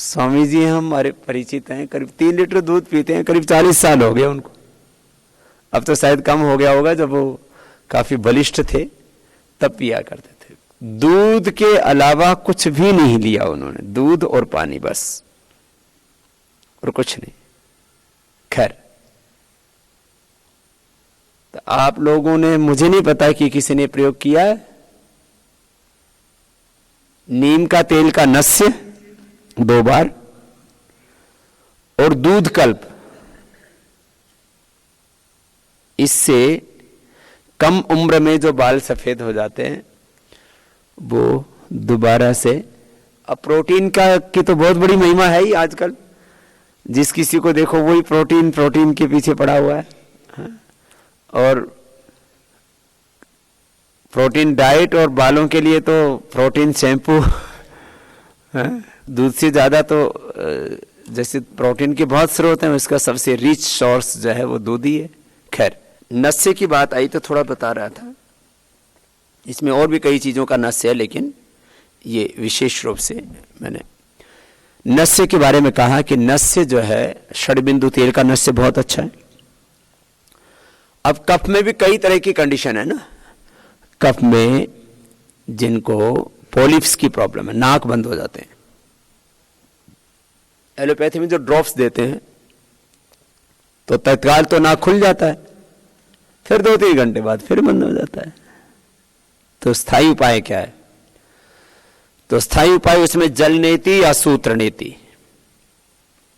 स्वामी जी हमारे परिचित हैं, करीब 3 लीटर दूध पीते हैं, करीब 40 साल हो गए उनको। अब तो शायद कम हो गया होगा, जब वो काफी बलिष्ठ थे तब पिया करते थे। दूध के अलावा कुछ भी नहीं लिया उन्होंने, दूध और पानी बस, और कुछ नहीं। खैर, तो आप लोगों ने, मुझे नहीं पता कि किसी ने प्रयोग किया है, नीम का तेल का नस्य 2 बार और दूध कल्प, इससे कम उम्र में जो बाल सफेद हो जाते हैं वो दोबारा से। अब प्रोटीन की तो बहुत बड़ी महिमा है ही आजकल, जिस किसी को देखो वही प्रोटीन के पीछे पड़ा हुआ है। और प्रोटीन डाइट और बालों के लिए तो प्रोटीन शैम्पू, दूध से ज्यादा तो जैसे प्रोटीन के बहुत स्रोत हैं, उसका सबसे रिच सोर्स जो है वो दूध ही है। खैर, नस्य की बात आई तो थोड़ा बता रहा था, इसमें और भी कई चीजों का नस्य है, लेकिन ये विशेष रूप से मैंने नस्य के बारे में कहा कि नस्य जो है, षड्बिंदु तेल का नस्य बहुत अच्छा है। अब कफ में भी कई तरह की कंडीशन है ना, कफ में जिनको पॉलिप्स की प्रॉब्लम है, नाक बंद हो जाते हैं, एलोपैथी में जो ड्रॉप्स देते हैं तो तत्काल तो नाक खुल जाता है, फिर 2-3 घंटे बाद फिर बंद हो जाता है। तो स्थायी उपाय क्या है? तो स्थायी उपाय उसमें जल नीति या सूत्र नीति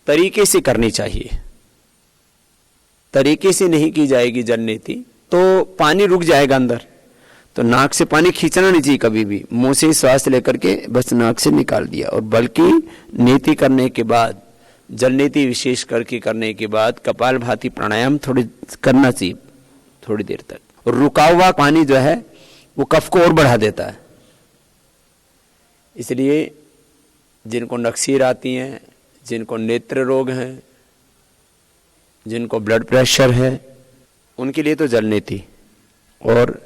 तरीके से करनी चाहिए। तरीके से नहीं की जाएगी जल नीति तो पानी रुक जाएगा अंदर, तो नाक से पानी खींचना नहीं चाहिए कभी भी, मुंह से श्वास लेकर के बस नाक से निकाल दिया। और बल्कि नीति करने के बाद, जल नीति विशेष करके करने के बाद कपालभाति प्राणायाम थोड़ी करना चाहिए, थोड़ी देर तक। और रुका हुआ पानी जो है वो कफ को और बढ़ा देता है। इसलिए जिनको नक्सीर आती हैं, जिनको नेत्र रोग हैं, जिनको ब्लड प्रेशर है, उनके लिए तो जल नीति, और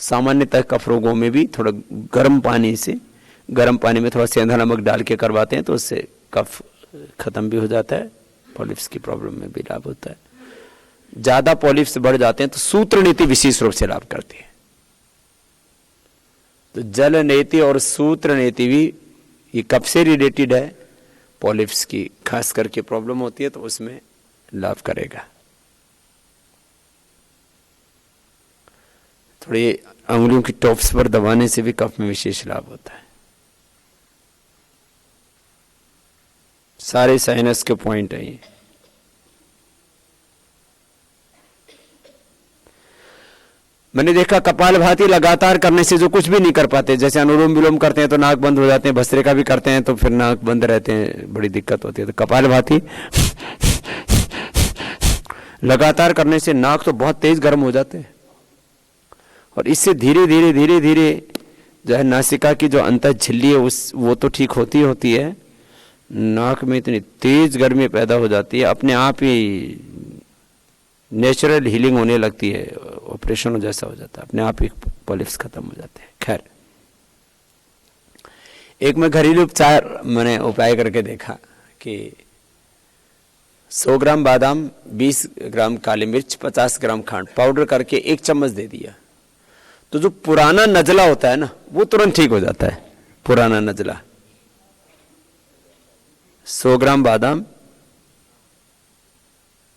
सामान्यतः कफ रोगों में भी थोड़ा गर्म पानी में थोड़ा सेंधा नमक डाल के करवाते हैं, तो उससे कफ खत्म भी हो जाता है, पॉलिप्स की प्रॉब्लम में भी लाभ होता है। ज्यादा पॉलिप्स बढ़ जाते हैं तो सूत्र नीति विशेष रूप से लाभ करती है। तो जल नीति और सूत्र नीति भी ये कफ से रिलेटेड है, पॉलिप्स की खास करके प्रॉब्लम होती है तो उसमें लाभ करेगा। थोड़ी अंगुलियों की टॉप्स पर दबाने से भी कफ में विशेष लाभ होता है। सारे साइनस के पॉइंट है ये। मैंने देखा कपालभाति लगातार करने से जो कुछ भी नहीं कर पाते, जैसे अनुलोम विलोम करते हैं तो नाक बंद हो जाते हैं, भस्त्रिका भी करते हैं तो फिर नाक बंद रहते हैं, बड़ी दिक्कत होती है। तो कपालभाति लगातार करने से नाक तो बहुत तेज गर्म हो जाते हैं, और इससे धीरे धीरे जो है नासिका की जो अंतर झिल्ली है वो तो ठीक होती है, नाक में इतनी तेज गर्मी पैदा हो जाती है, अपने आप ही नेचुरल हीलिंग होने लगती है, ऑपरेशन जैसा हो जाता है, अपने आप ही पॉलिप्स खत्म हो जाते हैं। खैर, एक मैं घरेलू उपचार मैंने उपाय करके देखा कि 100 ग्राम बादाम, 20 ग्राम काली मिर्च, 50 ग्राम खांड पाउडर करके 1 चम्मच दे दिया, तो जो पुराना नजला होता है ना वो तुरंत ठीक हो जाता है। पुराना नजला, 100 ग्राम बादाम,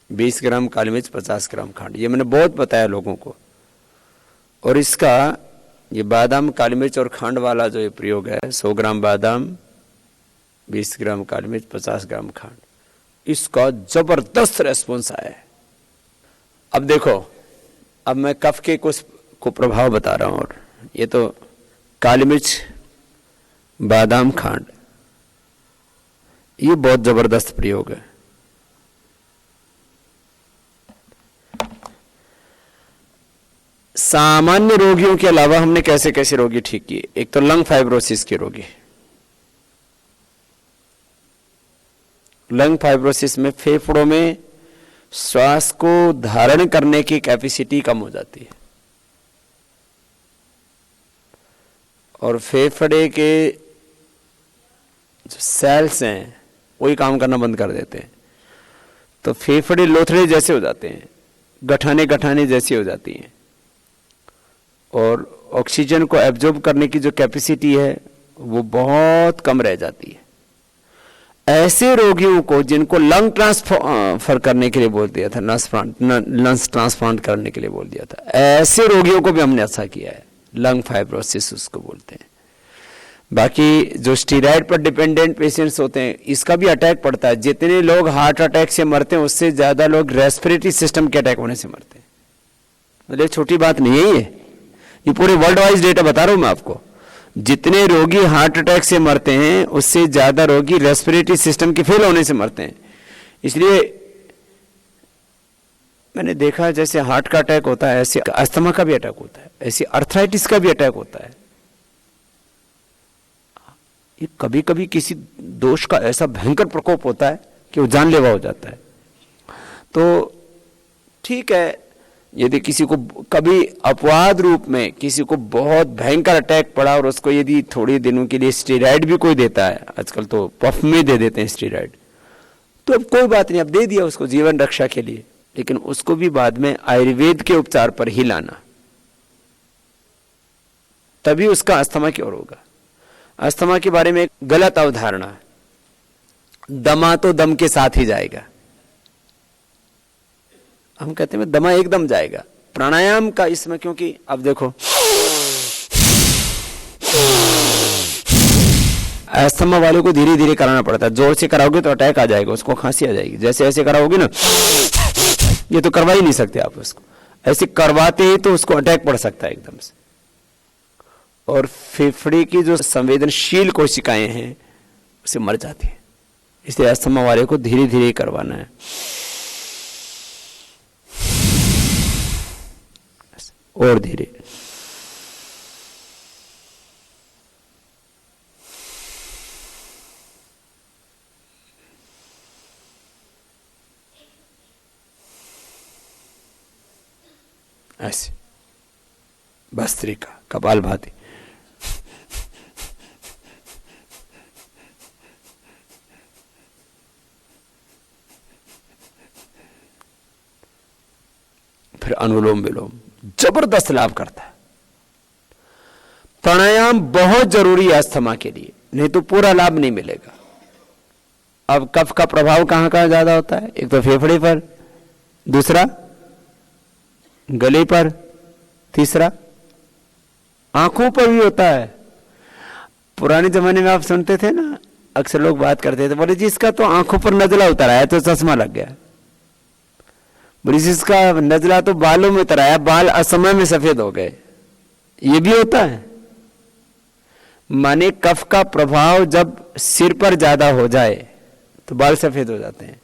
20 ग्राम काली मिर्च, 50 ग्राम खांड, ये मैंने बहुत बताया लोगों को। और इसका ये बादाम, काली मिर्च और खांड वाला जो ये प्रयोग है, 100 ग्राम बादाम, 20 ग्राम काली मिर्च, 50 ग्राम खांड, इसका जबरदस्त रेस्पॉन्स आया है। अब देखो, अब मैं कफ के कुछ को प्रभाव बता रहा हूं, और ये तो काली मिर्च, बादाम, खांड, ये बहुत जबरदस्त प्रयोग है। सामान्य रोगियों के अलावा हमने कैसे कैसे रोगी ठीक किए? एक तो लंग फाइब्रोसिस के रोगी, लंग फाइब्रोसिस में फेफड़ों में श्वास को धारण करने की कैपेसिटी कम हो जाती है, और फेफड़े के जो सेल्स हैं वही काम करना बंद कर देते हैं, तो फेफड़े लोथड़े जैसे हो जाते हैं, गठाने गठाने जैसी हो जाती हैं, और ऑक्सीजन को एब्जॉर्ब करने की जो कैपेसिटी है वो बहुत कम रह जाती है। ऐसे रोगियों को जिनको लंग ट्रांसफर करने के लिए बोल दिया था, लंग्स ट्रांसप्लांट करने के लिए बोल दिया था, ऐसे रोगियों को भी हमने अच्छा किया है। लंग फाइब्रोसिस उसको बोलते हैं। बाकी जो स्टीरॉयड पर डिपेंडेंट पेशेंट्स होते हैं, इसका भी अटैक पड़ता है। जितने लोग हार्ट अटैक से मरते हैं उससे ज्यादा लोग रेस्पिरेटरी सिस्टम के अटैक होने से मरते हैं। मतलब छोटी बात नहीं है ये पूरे वर्ल्ड वाइज डेटा बता रहा हूं मैं आपको। जितने रोगी हार्ट अटैक से मरते हैं उससे ज्यादा रोगी रेस्पिरेटरी सिस्टम के फेल होने से मरते हैं। इसलिए मैंने देखा जैसे हार्ट का अटैक होता है ऐसे अस्थमा का भी अटैक होता है, ऐसे अर्थराइटिस का भी अटैक होता है। ये कभी कभी किसी दोष का ऐसा भयंकर प्रकोप होता है कि वो जानलेवा हो जाता है। तो ठीक है, यदि किसी को कभी अपवाद रूप में किसी को बहुत भयंकर अटैक पड़ा और उसको यदि थोड़े दिनों के लिए स्टेरॉइड भी कोई देता है, आजकल तो पफ में दे देते हैं स्टेरॉइड, तो अब कोई बात नहीं, अब दे दिया उसको जीवन रक्षा के लिए, लेकिन उसको भी बाद में आयुर्वेद के उपचार पर ही लाना, तभी उसका अस्थमा क्योर होगा। अस्थमा के बारे में एक गलत अवधारणा है, दमा तो दम के साथ ही जाएगा। हम कहते हैं दमा एकदम जाएगा। प्राणायाम का इसमें, क्योंकि अब देखो अस्थमा वाले को धीरे धीरे कराना पड़ता है। जोर से कराओगे तो अटैक आ जाएगा, उसको खांसी आ जाएगी। जैसे ऐसे कराओगे ना, ये तो करवा ही नहीं सकते आप उसको। ऐसे करवाते ही तो उसको अटैक पड़ सकता है एकदम से। और फेफड़े की जो संवेदनशील कोशिकाएं हैं उसे मर जाती है। इसलिए अस्थमा वाले को धीरे धीरे करवाना है। और धीरे, ऐसे भस्त्रिका, कपालभाति। फिर अनुलोम विलोम जबरदस्त लाभ करता है। प्राणायाम बहुत जरूरी है अस्थमा के लिए, नहीं तो पूरा लाभ नहीं मिलेगा। अब कफ का प्रभाव कहां कहां ज्यादा होता है? एक तो फेफड़े पर, दूसरा गले पर, तीसरा आंखों पर भी होता है। पुराने जमाने में आप सुनते थे ना, अक्सर लोग बात करते थे, बोले जी इसका तो आंखों पर नजला उतर आया तो चश्मा लग गया। बोले जी इसका नजला तो बालों में उतर आया, बाल असमय में सफेद हो गए। ये भी होता है। माने कफ का प्रभाव जब सिर पर ज्यादा हो जाए तो बाल सफेद हो जाते हैं,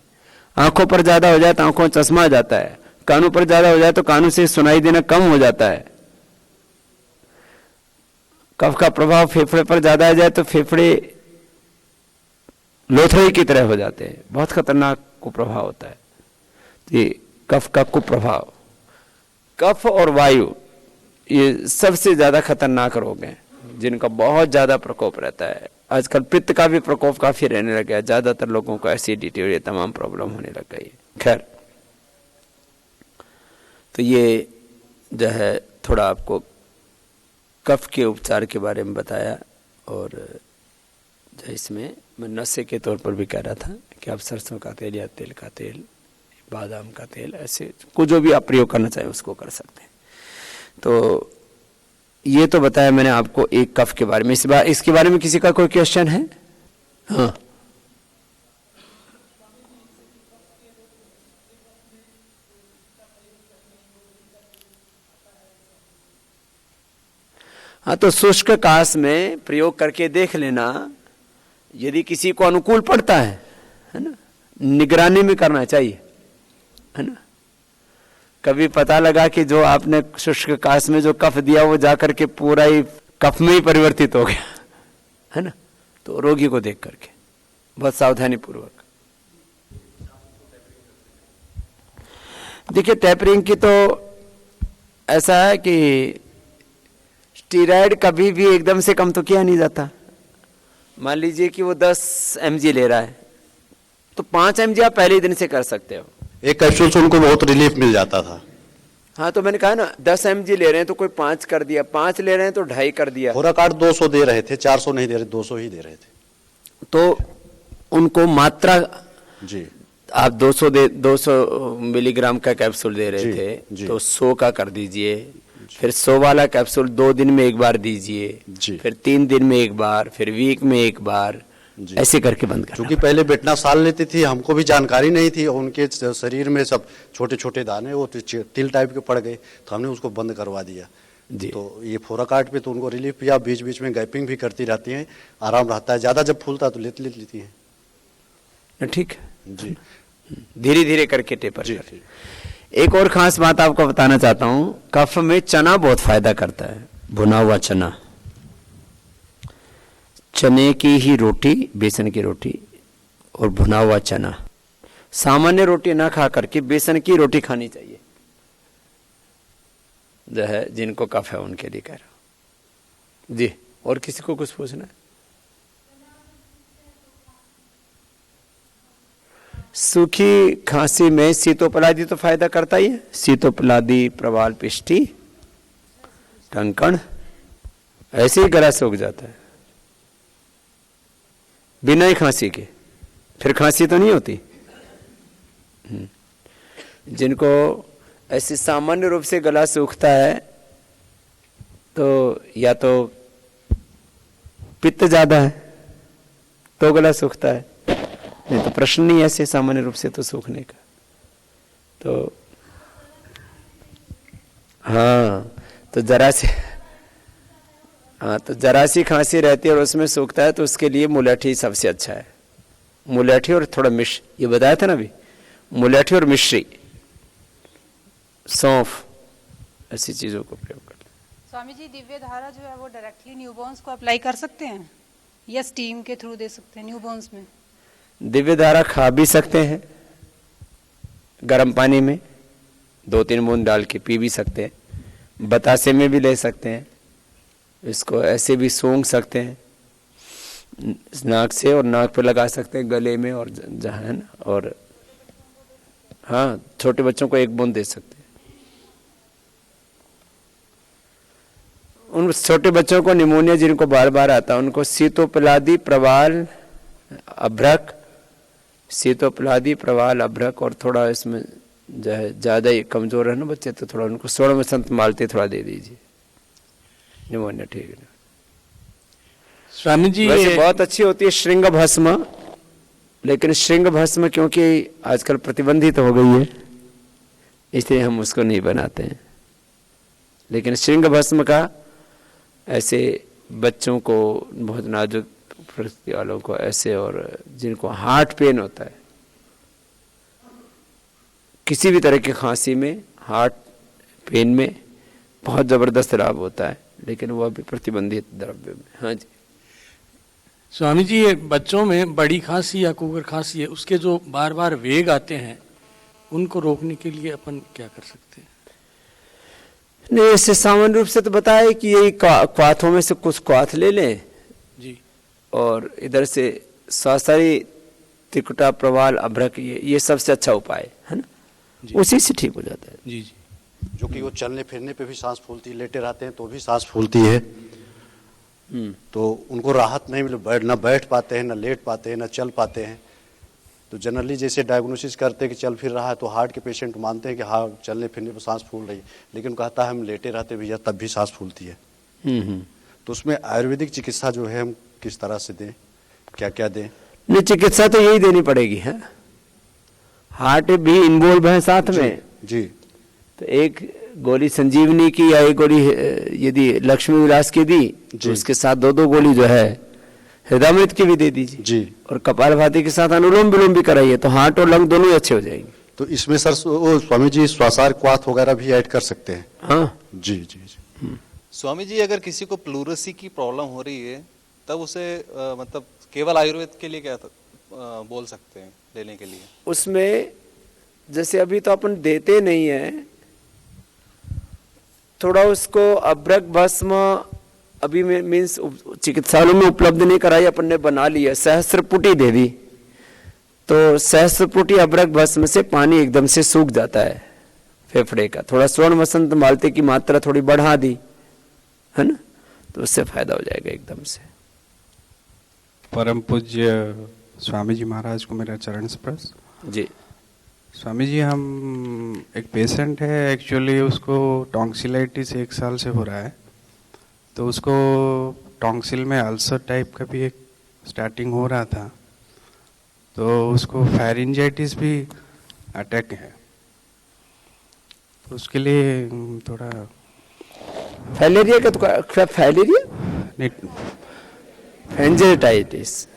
आंखों पर ज्यादा हो जाए तो आंखों में चश्मा आ जाता है, कानों पर ज्यादा हो जाए तो कानों से सुनाई देना कम हो जाता है। कफ का प्रभाव फेफड़े पर ज्यादा आ जाए तो फेफड़े लोथड़े की तरह हो जाते हैं। बहुत खतरनाक कुप्रभाव होता है ये कफ का कुप्रभाव। कफ और वायु ये सबसे ज्यादा खतरनाक रोग हैं जिनका बहुत ज्यादा प्रकोप रहता है। आजकल पित्त का भी प्रकोप काफी रहने लग गया, ज्यादातर लोगों को एसिडिटी और ये तमाम प्रॉब्लम होने लग गई है। खैर, तो ये जो है थोड़ा आपको कफ के उपचार के बारे में बताया। और जो इसमें मैं नशे के तौर पर भी कह रहा था कि आप सरसों का तेल या तेल का तेल, बादाम का तेल, ऐसे को जो भी आप प्रयोग करना चाहें उसको कर सकते हैं। तो ये तो बताया मैंने आपको एक कफ के बारे में। इसके बारे में किसी का कोई क्वेश्चन है? हाँ, हाँ, तो शुष्क काश में प्रयोग करके देख लेना, यदि किसी को अनुकूल पड़ता है ना, निगरानी में करना चाहिए, है ना। कभी पता लगा कि जो आपने शुष्क काश में जो कफ दिया वो जाकर के पूरा ही कफ में ही परिवर्तित हो गया, है ना, तो रोगी को देख करके बहुत सावधानी पूर्वक देखिए। टैपरिंग की तो ऐसा है कि स्टीरॉयड कभी भी एकदम से कम तो किया नहीं जाता। मान लीजिए कि वो 10 mg ले रहा है, तो 5 mg आप पहले ही दिन से कर सकते हो। एक कैप्सूल से उनको बहुत रिलीफ मिल जाता था। हाँ, तो मैंने कहा ना 10 mg ले रहे हैं तो कोई 5 कर दिया, 5 ले रहे हैं तो 2.5 कर दिया। फोराकार्ड 200 दे रहे थे, 400 नहीं दे रहे, 200 ही दे रहे थे। तो उनको मात्रा जी, आप 200 मिलीग्राम का कैप्सूल दे रहे जी, थे, जी। तो 100 का कर दीजिए, फिर 100 वाला कैप्सूल 2 दिन में एक बार दीजिए, जी। फिर 3 दिन में एक बार, फिर वीक में एक बार, जी। ऐसे करके बंद करना। क्योंकि पहले बेटना साल लेती थी, हमको भी जानकारी नहीं थी, और उनके शरीर में सब छोटे छोटे दाने वो तिल टाइप के पड़ गए, तो हमने उसको बंद करवा दिया। जी। तो ये फोराकार्ड पे तो उनको रिलीफ या बीच बीच में गैपिंग भी करती रहती हैं, आराम रहता है। ज़्यादा जब फूलता तो लेती हैं। ठीक है, जी, धीरे धीरे करके टेपर जी, कर। एक और खास बात आपको बताना चाहता हूं, कफ में चना बहुत फायदा करता है, भुना हुआ चना। चने की ही रोटी, बेसन की रोटी और भुना हुआ चना, सामान्य रोटी ना खा करके बेसन की रोटी खानी चाहिए, जो है जिनको कफ है उनके लिए कह रहा हूं। जी, और किसी को कुछ पूछना है? सूखी खांसी में सीतोपलादी तो फायदा करता ही है, सीतोपलादी, प्रवाल पिष्टी, टंकण, ऐसे ही गला सूख जाता है बिना ही खांसी के, फिर खांसी तो नहीं होती। जिनको ऐसे सामान्य रूप से गला सूखता है तो या तो पित्त ज्यादा है तो गला सूखता है, नहीं तो प्रश्न नहीं ऐसे सामान्य रूप से तो सूखने का। तो हाँ, तो जरा सी खांसी रहती है और उसमें सूखता है, तो उसके लिए मुलैठी सबसे अच्छा है। मुलैठी और थोड़ा मिश्र, ये बताया था ना अभी, मुलैठी और मिश्री, सौंफ, ऐसी चीजों को प्रयोग करते हैं। स्वामी जी, दिव्य धारा जो है वो डायरेक्टली न्यूबॉर्न्स को अप्लाई कर सकते हैं या स्टीम के थ्रू दे सकते हैं न्यूबॉर्न्स में? दिव्य धारा खा भी सकते हैं, गर्म पानी में 2-3 बूंद डाल के पी भी सकते हैं, बतासे में भी ले सकते हैं, इसको ऐसे भी सूंघ सकते हैं नाक से, और नाक पे लगा सकते हैं, गले में और जहाँ है ना, और हाँ, छोटे बच्चों को 1 बूंद दे सकते हैं। उन छोटे बच्चों को निमोनिया जिनको बार बार आता है उनको सीतोपलादी, प्रवाल, अभ्रक, सीतोपलादी, प्रवाल, अभ्रक, और थोड़ा इसमें जो है ज्यादा ही कमजोर है ना बच्चे, तो थोड़ा उनको स्वर्ण में संत मालती थोड़ा दे दीजिए, निमोनिया ठीक है। स्वामी जी, वैसे बहुत अच्छी होती है श्रृंग भस्म, लेकिन श्रृंग भस्म क्योंकि आजकल प्रतिबंधित हो गई है इसलिए हम उसको नहीं बनाते हैं, लेकिन श्रृंग भस्म का ऐसे बच्चों को, बहुत नाजुक परिस्थिति वालों को ऐसे, और जिनको हार्ट पेन होता है, किसी भी तरह की खांसी में, हार्ट पेन में बहुत जबरदस्त लाभ होता है, लेकिन वह भी प्रतिबंधित द्रव्य में। हाँ जी स्वामी जी, ये बच्चों में बड़ी खांसी या कुकर खांसी है, उसके जो बार बार वेग आते हैं उनको रोकने के लिए अपन क्या कर सकते हैं? नहीं, इससे सामान्य रूप से तो बताया कि यही क्वाथों में से कुछ क्वाथ ले लें जी, और इधर से स्वासारी, त्रिकुटा, प्रवाल, अभ्रक, ये सबसे अच्छा उपाय है ना, उसी से ठीक हो जाता है। जी जी, जो कि वो चलने फिरने पे भी सांस फूलती है, लेटे रहते हैं तो भी सांस फूलती है, तो उनको राहत नहीं मिले, न बैठ पाते हैं, न लेट पाते हैं, न चल पाते हैं। तो जनरली जैसे डायग्नोसिस करते हैं कि चल फिर रहा है, तो हार्ट के पेशेंट मानते हैं कि हाँ चलने फिरने पर सांस फूल रही है, लेकिन कहता है हम लेटे रहते भैया तब भी सांस फूलती है। तो उसमें आयुर्वेदिक चिकित्सा जो है हम किस तरह से दें, क्या क्या दें? नहीं, चिकित्सा तो यही देनी पड़ेगी है, हार्ट भी इन्वॉल्व है साथ में जी। तो एक गोली संजीवनी की या एक गोली यदि लक्ष्मी विलास की दी तो उसके साथ 2-2 गोली जो है हृदयामृत की भी दे दीजिए जी, और कपालभाति के साथ अनुलोम विलोम भी कराइए, तो हार्ट और लंग दोनों ही अच्छे हो जाएंगे। तो इसमें सर स्वामी जी श्वासार क्वाथ वगैरह भी ऐड कर सकते हैं? हाँ जी जी जी। स्वामी जी, अगर किसी को प्लूरसी की प्रॉब्लम हो रही है तब उसे मतलब केवल आयुर्वेद के लिए क्या बोल सकते हैं लेने के लिए? उसमें जैसे अभी तो अपन देते नहीं है, थोड़ा उसको अभ्रक भस्म अभी मीन्स चिकित्सालयों में उपलब्ध नहीं कराई, अपन ने बना लिया, सहस्त्रपुटी दे दी, तो सहस्त्रपुटी अबरक भस्म से पानी एकदम से सूख जाता है फेफड़े का। थोड़ा स्वर्ण वसंत मालती की मात्रा थोड़ी बढ़ा दी, है ना, तो उससे फायदा हो जाएगा एकदम से। परम पूज्य स्वामी जी महाराज को मेरा चरण स्पर्श। जी स्वामी जी, हम एक पेशेंट है, एक्चुअली उसको टॉन्सिलाइटिस 1 साल से हो रहा है, तो उसको टॉन्सिल में अल्सर टाइप का भी एक स्टार्टिंग हो रहा था, तो उसको फेरिंजाइटिस भी अटैक है, तो उसके लिए थोड़ा फैलेरिया का तो फैलेरिया एंजाइटिस,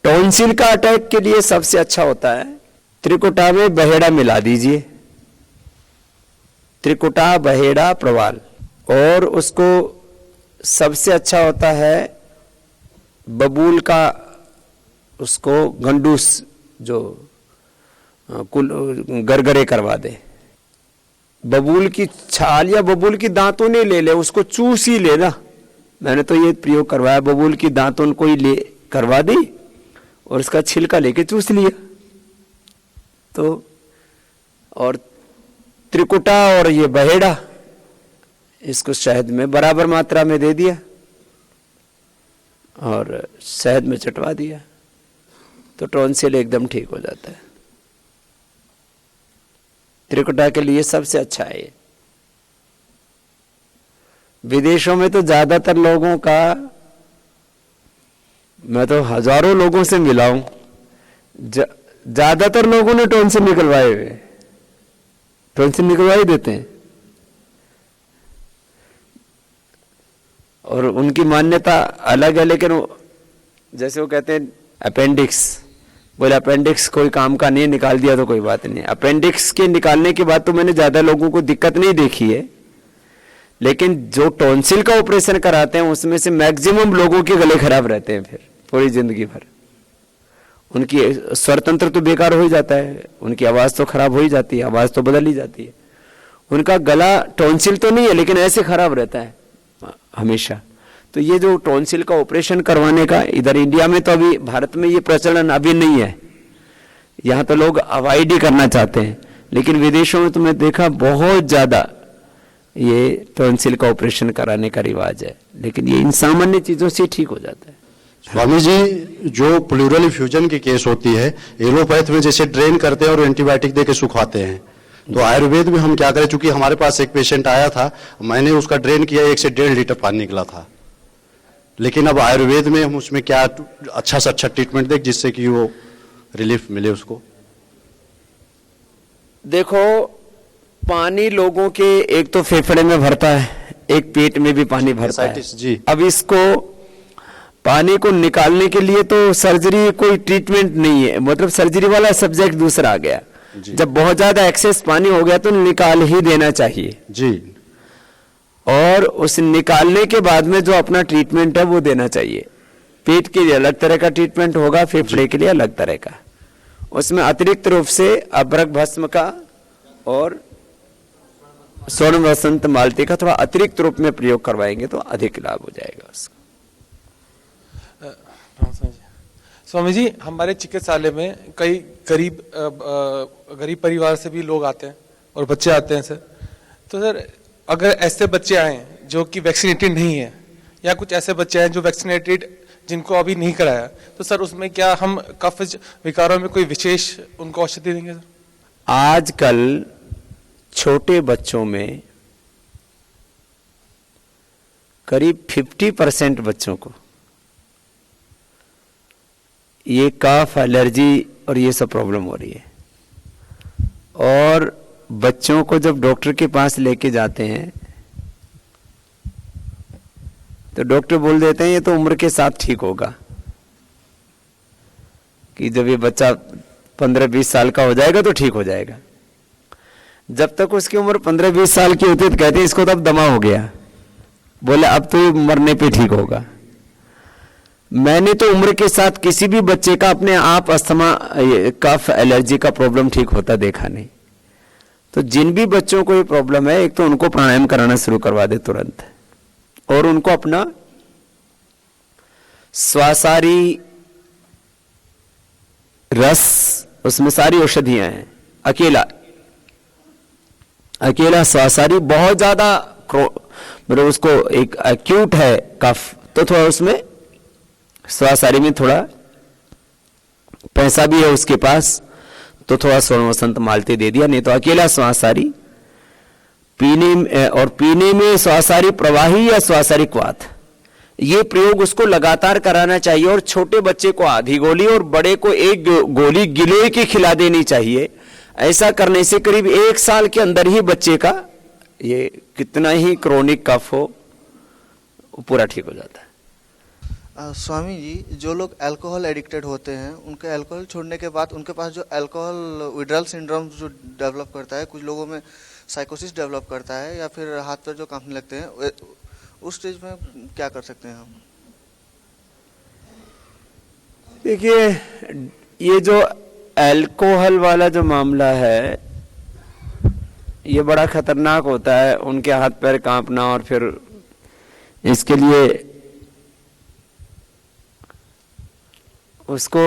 टॉन्सिल का अटैक के लिए सबसे अच्छा होता है त्रिकुटा में बहेड़ा मिला दीजिए, त्रिकुटा बहेड़ा प्रवाल, और उसको सबसे अच्छा होता है बबूल का, उसको गंडूस जो गरगरे करवा दे, बबूल की छाल या बबूल की दांतों नहीं ले ले, उसको चूस ही लेना। मैंने तो ये प्रयोग करवाया, बबूल की दांतों को ही ले करवा दी और उसका छिलका लेके चूस लिया, तो और त्रिकुटा और ये बहेड़ा इसको शहद में बराबर मात्रा में दे दिया और शहद में चटवा दिया, तो टॉन्सिल एकदम ठीक हो जाता है। त्रिकुटा के लिए सबसे अच्छा है ये। विदेशों में तो ज्यादातर लोगों का, मैं तो हजारों लोगों से मिला हूं, ज्यादातर लोगों ने टॉन्सिल निकलवाए हुए, टॉन्सिल निकलवा ही देते हैं, और उनकी मान्यता अलग है, लेकिन जैसे वो कहते हैं अपेंडिक्स, बोले अपेंडिक्स कोई काम का नहीं, निकाल दिया तो कोई बात नहीं। अपेंडिक्स के निकालने के बाद तो मैंने ज्यादा लोगों को दिक्कत नहीं देखी है, लेकिन जो टॉन्सिल का ऑपरेशन कराते हैं उसमें से मैक्सिमम लोगों के गले खराब रहते हैं, फिर पूरी जिंदगी भर उनकी स्वरतंत्र तो बेकार हो ही जाता है, उनकी आवाज तो खराब हो ही जाती है, आवाज तो बदल ही जाती है, उनका गला टॉन्सिल तो नहीं है लेकिन ऐसे खराब रहता है हमेशा। तो ये जो टॉन्सिल का ऑपरेशन करवाने का इधर इंडिया में तो अभी, भारत में ये प्रचलन अभी नहीं है, यहाँ तो लोग अवॉइड ही करना चाहते हैं, लेकिन विदेशों में तो मैं देखा बहुत ज्यादा ये टॉन्सिल का ऑपरेशन कराने का रिवाज है, लेकिन ये इन सामान्य चीजों से ठीक हो जाता है। स्वामी जी, जो प्लूरल इफ्यूजन की केस होती है, एलोपैथ में जैसे ड्रेन करते हैं और एंटीबायोटिक देके सुखाते हैं, तो आयुर्वेद में हम क्या करें, चूंकि हमारे पास एक पेशेंट आया था, मैंने उसका ड्रेन किया, 1 से 1.5 लीटर पानी निकला था, लेकिन अब आयुर्वेद में हम उसमें क्या अच्छा से अच्छा ट्रीटमेंट दें जिससे कि वो रिलीफ मिले उसको। देखो, पानी लोगों के एक तो फेफड़े में भरता है, एक पेट में भी पानी भरता है जी। अब इसको पानी को निकालने के लिए तो सर्जरी कोई ट्रीटमेंट नहीं है, मतलब सर्जरी वाला सब्जेक्ट दूसरा आ गया। जब बहुत ज्यादा एक्सेस पानी हो गया तो निकाल ही देना चाहिए जी, और उस निकालने के बाद में जो अपना ट्रीटमेंट है वो देना चाहिए। पेट के लिए अलग तरह का ट्रीटमेंट होगा, फेफड़े के लिए अलग तरह का, उसमें अतिरिक्त रूप से अबरक भस्म का और स्वर्ण वसंत मालती का थोड़ा अतिरिक्त रूप में प्रयोग करवाएंगे तो अधिक लाभ हो जाएगा उसका। स्वामी जी, हमारे चिकित्सालय में कई गरीब परिवार से भी लोग आते हैं और बच्चे आते हैं सर, तो सर अगर ऐसे बच्चे आए जो कि वैक्सीनेटेड नहीं है, या कुछ ऐसे बच्चे हैं जो वैक्सीनेटेड जिनको अभी नहीं कराया, तो सर उसमें क्या हम कफ विकारों में कोई विशेष उनको औषधि देंगे सर? आजकल छोटे बच्चों में करीब 50% बच्चों को ये कफ, एलर्जी और ये सब प्रॉब्लम हो रही है, और बच्चों को जब डॉक्टर के पास लेके जाते हैं तो डॉक्टर बोल देते हैं ये तो उम्र के साथ ठीक होगा, कि जब ये बच्चा 15-20 साल का हो जाएगा तो ठीक हो जाएगा। जब तक उसकी उम्र 15-20 साल की होती है तो कहते हैं इसको तो अब दमा हो गया, बोले अब तो मरने पे ठीक होगा। मैंने तो उम्र के साथ किसी भी बच्चे का अपने आप अस्थमा, कफ, एलर्जी का प्रॉब्लम ठीक होता देखा नहीं। तो जिन भी बच्चों को ये प्रॉब्लम है, एक तो उनको प्राणायाम कराना शुरू करवा दे तुरंत, और उनको अपना स्वासारी रस, उसमें सारी औषधियां हैं, अकेला स्वासारी बहुत ज्यादा मतलब उसको एक एक्यूट है कफ, तो थोड़ा उसमें स्वासारी में थोड़ा पैसा भी है उसके पास, तो थोड़ा स्वर्ण वसंत मालती दे दिया, नहीं तो अकेला स्वासारी पीने में स्वासारी प्रवाही या स्वासारी क्वाथ, ये प्रयोग उसको लगातार कराना चाहिए। और छोटे बच्चे को आधी गोली और बड़े को एक गोली गिलोय की खिला देनी चाहिए। ऐसा करने से करीब 1 साल के अंदर ही बच्चे का ये कितना ही क्रोनिक कफ हो वो पूरा ठीक हो जाता है। स्वामी जी, जो लोग अल्कोहल एडिक्टेड होते हैं, उनके अल्कोहल छोड़ने के बाद उनके पास जो अल्कोहल विड्रॉल सिंड्रोम जो डेवलप करता है, कुछ लोगों में साइकोसिस डेवलप करता है, या फिर हाथ पैर जो कांपने लगते हैं, उस स्टेज में क्या कर सकते हैं हम? देखिए, ये जो अल्कोहल वाला जो मामला है ये बड़ा खतरनाक होता है, उनके हाथ पैर कांपना, और फिर इसके लिए उसको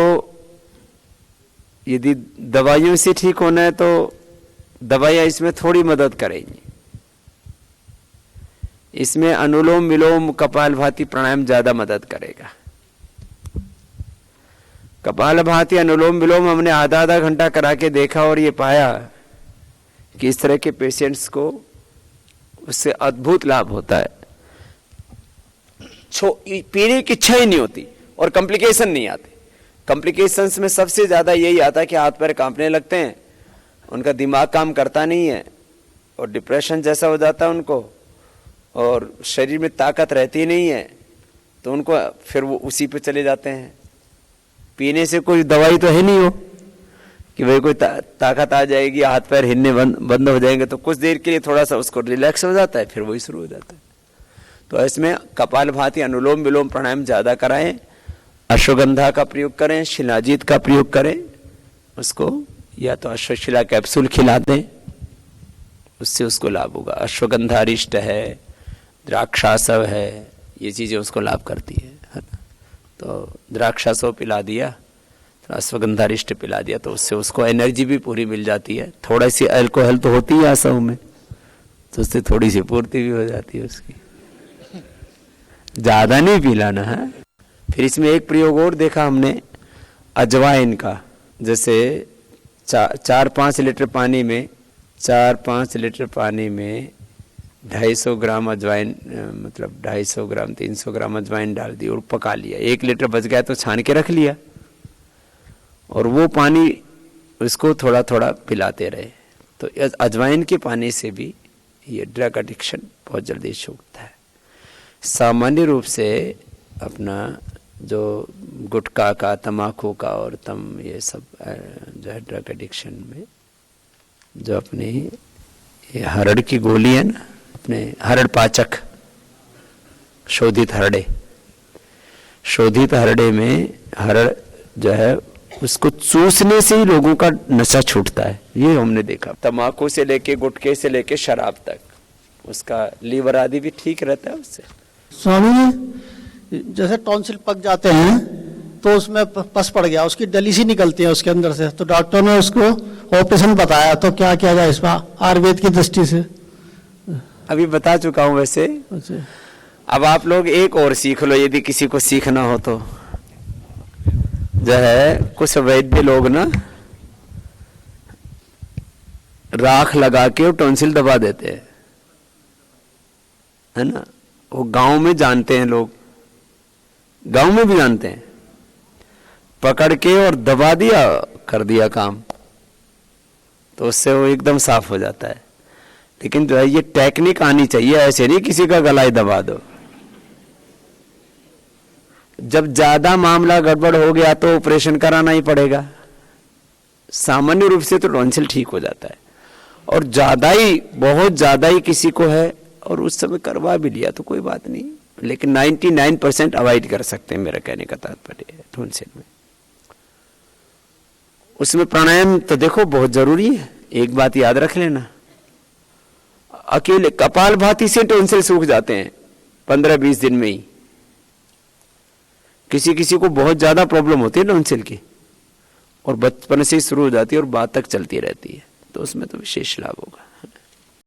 यदि दवाइयों से ठीक होना है तो दवाइयां इसमें थोड़ी मदद करेंगी। इसमें अनुलोम विलोम कपालभाति प्राणायाम ज्यादा मदद करेगा। कपालभाति अनुलोम विलोम हमने आधा घंटा करा के देखा और ये पाया कि इस तरह के पेशेंट्स को उससे अद्भुत लाभ होता है। पीने की इच्छा ही नहीं होती और कॉम्प्लिकेशन नहीं आते। कॉम्प्लिकेशंस में सबसे ज्यादा यही आता है कि हाथ पैर कांपने लगते हैं, उनका दिमाग काम करता नहीं है और डिप्रेशन जैसा हो जाता है उनको, और शरीर में ताकत रहती नहीं है, तो उनको फिर वो उसी पे चले जाते हैं। पीने से कोई दवाई तो है नहीं हो कि भाई कोई ताकत आ जाएगी, हाथ पैर हिलने बंद हो जाएंगे, तो कुछ देर के लिए थोड़ा सा उसको रिलैक्स हो जाता है, फिर वही शुरू हो जाता है। तो इसमें कपालभाति अनुलोम विलोम प्राणायाम ज्यादा कराएं, अश्वगंधा का प्रयोग करें, शिलाजीत का प्रयोग करें, उसको या तो अश्वशिला कैप्सूल खिला दें, उससे उसको लाभ होगा। अश्वगंधारिष्ट है, द्राक्षासव है, ये चीजें उसको लाभ करती है ना। तो द्राक्षासव पिला दिया, तो अश्वगंधारिष्ट पिला दिया, तो उससे उसको एनर्जी भी पूरी मिल जाती है। थोड़ा सी अल्कोहल तो होती है आसव में, तो उससे थोड़ी सी पूर्ति भी हो जाती है उसकी, ज्यादा नहीं पिलाना है। फिर इसमें एक प्रयोग और देखा हमने अजवाइन का, जैसे 4-5 लीटर पानी में 250 ग्राम अजवाइन, मतलब 250 ग्राम 300 ग्राम अजवाइन डाल दी और पका लिया। 1 लीटर बच गया तो छान के रख लिया, और वो पानी उसको थोड़ा थोड़ा पिलाते रहे। तो अजवाइन के पानी से भी ये ड्रग एडिक्शन बहुत जल्दी छूटता है। सामान्य रूप से अपना जो गुटखा का, तम्बाकू का और ये सब जो है ड्रग एडिक्शन में, जो अपने ये हरड़ की गोली है ना, अपने हरड़ पाचक, शोधित हरड़े में हरड़ जो है उसको चूसने से ही लोगों का नशा छूटता है। ये हमने देखा, तम्बाकू से लेके गुटखे से लेके शराब तक, उसका लीवर आदि भी ठीक रहता है उससे। स्वामी जी, जैसे टॉन्सिल पक जाते हैं तो उसमें पस पड़ गया, उसकी डली सी निकलती है उसके अंदर से, तो डॉक्टर ने उसको ऑपरेशन बताया, तो क्या किया जाए इसमें आयुर्वेद की दृष्टि से? अभी बता चुका हूं वैसे। अब आप लोग एक और सीख लो, यदि किसी को सीखना हो तो। जो है कुछ वैद्य लोग ना राख लगा के टॉन्सिल दबा देते हैं, है ना। वो गांव में जानते हैं लोग, गांव में भी जानते हैं, पकड़ के और दबा दिया, कर दिया काम, तो उससे वो एकदम साफ हो जाता है। लेकिन जो है ये टेक्निक आनी चाहिए, ऐसे नहीं किसी का गला ही दबा दो। जब ज्यादा मामला गड़बड़ हो गया तो ऑपरेशन कराना ही पड़ेगा। सामान्य रूप से तो टॉन्सिल ठीक हो जाता है, और ज्यादा ही, बहुत ज्यादा ही किसी को है और उस समय करवा भी लिया तो कोई बात नहीं, लेकिन 99% अवॉइड कर सकते हैं, मेरा कहने का तात्पर्य है टॉन्सिल में। उसमें प्राणायाम तो देखो बहुत जरूरी है। एक बात याद रख लेना, अकेले कपालभाति से टॉन्सिल सूख जाते हैं 15-20 दिन में ही। किसी किसी को बहुत ज्यादा प्रॉब्लम होती है टॉन्सिल की, और बचपन से ही शुरू हो जाती है और बाद तक चलती रहती है, तो उसमें तो विशेष लाभ होगा।